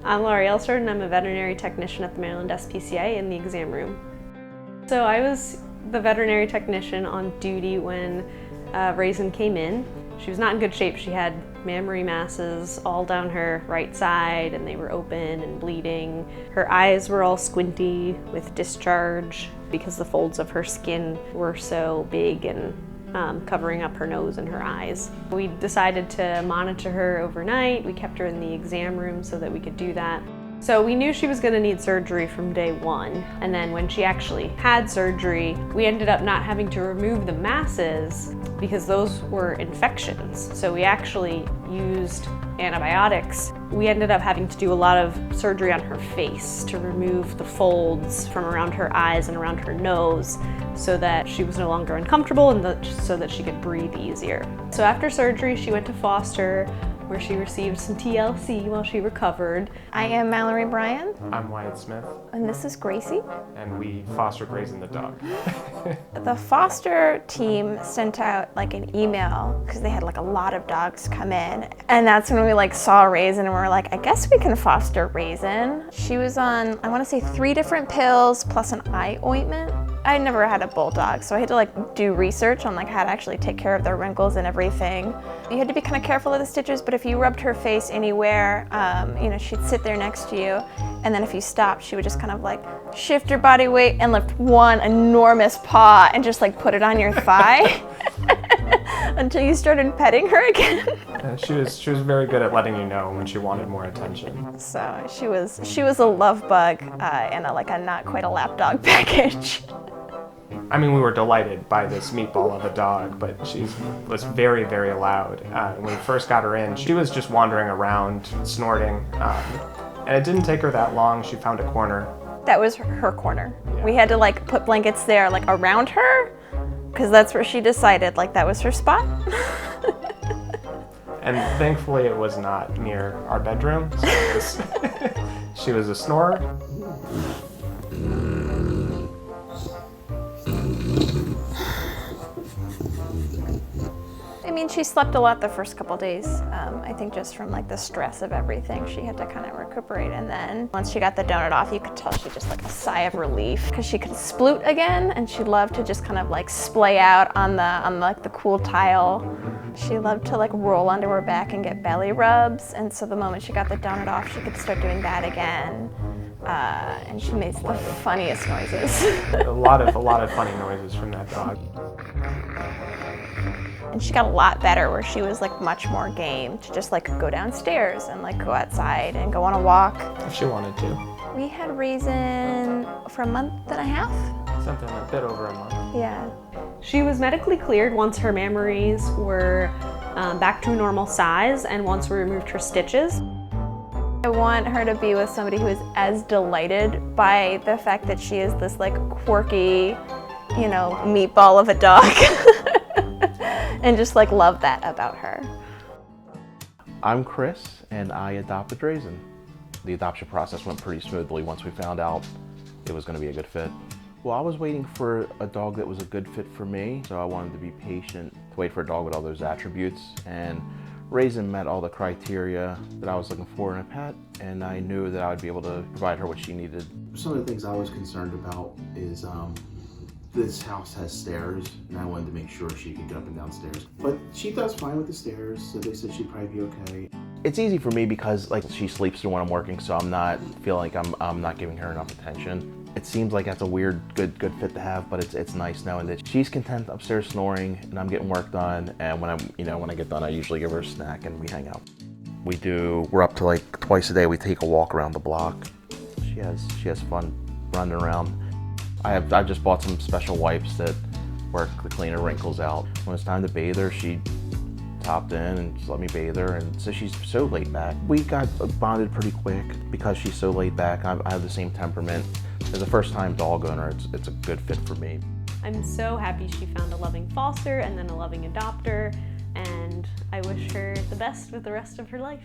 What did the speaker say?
I'm Laurie Elster and I'm a veterinary technician at the MD SPCA in the exam room. So I was the veterinary technician on duty when Raisin came in. She was not in good shape. She had mammary masses all down her right side and they were open and bleeding. Her eyes were all squinty with discharge because the folds of her skin were so big and covering up her nose and her eyes. We decided to monitor her overnight. We kept her in the exam room so that we could do that. So we knew she was going to need surgery from day one, and then when she actually had surgery, we ended up not having to remove the masses because those were infections. So we actually used antibiotics. We ended up having to do a lot of surgery on her face to remove the folds from around her eyes and around her nose so that she was no longer uncomfortable and so that she could breathe easier. So after surgery, she went to foster, where she received some TLC while she recovered. I am Mallory Bryan. I'm Wyatt Smith. And this is Gracie. And we fostered Raisin the dog. The foster team sent out like an email because they had like a lot of dogs come in. And that's when we like saw Raisin and we were like, I guess we can foster Raisin. She was on, I want to say 3 different pills plus an eye ointment. I never had a bulldog, so I had to like do research on like how to actually take care of their wrinkles and everything. You had to be kind of careful of the stitches, but if you rubbed her face anywhere, you know, she'd sit there next to you, and then if you stopped, she would just kind of like shift her body weight and lift one enormous paw and just like put it on your thigh until you started petting her again. She was very good at letting you know when she wanted more attention. So she was a love bug and a not quite a lap dog package. I mean, we were delighted by this meatball of a dog, but she was very, very loud. When we first got her in, she was just wandering around, snorting, and it didn't take her that long. She found a corner. That was her corner. Yeah. We had to like put blankets there like around her, because that's where she decided like that was her spot. And thankfully it was not near our bedroom, so she was a snorer. I mean, she slept a lot the first couple days. I think just from like the stress of everything, she had to kind of recuperate. And then once she got the donut off, you could tell she just like a sigh of relief because she could sploot again, and she loved to just kind of like splay out on like the cool tile. She loved to like roll onto her back and get belly rubs. And so the moment she got the donut off, she could start doing that again. And she makes the funniest noises. a lot of funny noises from that dog. And she got a lot better where she was like much more game to just like go downstairs and like go outside and go on a walk. If she wanted to. We had Raisin for a month and a half. Something a bit over a month. Yeah. She was medically cleared once her mammaries were back to normal size and once we removed her stitches. I want her to be with somebody who is as delighted by the fact that she is this like quirky, you know, meatball of a dog. And just like love that about her. I'm Chris and I adopted Raisin. The adoption process went pretty smoothly once we found out it was going to be a good fit. Well, I was waiting for a dog that was a good fit for me, so I wanted to be patient to wait for a dog with all those attributes, and Raisin met all the criteria that I was looking for in a pet, and I knew that I would be able to provide her what she needed. Some of the things I was concerned about is this house has stairs, and I wanted to make sure she could get up and down stairs. But she does fine with the stairs, so they said she'd probably be okay. It's easy for me because like she sleeps through when I'm working, so I'm not feeling like I'm not giving her enough attention. It seems like that's a weird, good fit to have, but it's nice knowing that she's content upstairs snoring, and I'm getting work done. And when I get done, I usually give her a snack and we hang out. We're up to like twice a day. We take a walk around the block. She has fun running around. I've just bought some special wipes that work to clean her wrinkles out. When it's time to bathe her, she hopped in and just let me bathe her, and so she's so laid back. We got bonded pretty quick because she's so laid back. I have the same temperament. As a first-time dog owner, it's a good fit for me. I'm so happy she found a loving foster and then a loving adopter, and I wish her the best with the rest of her life.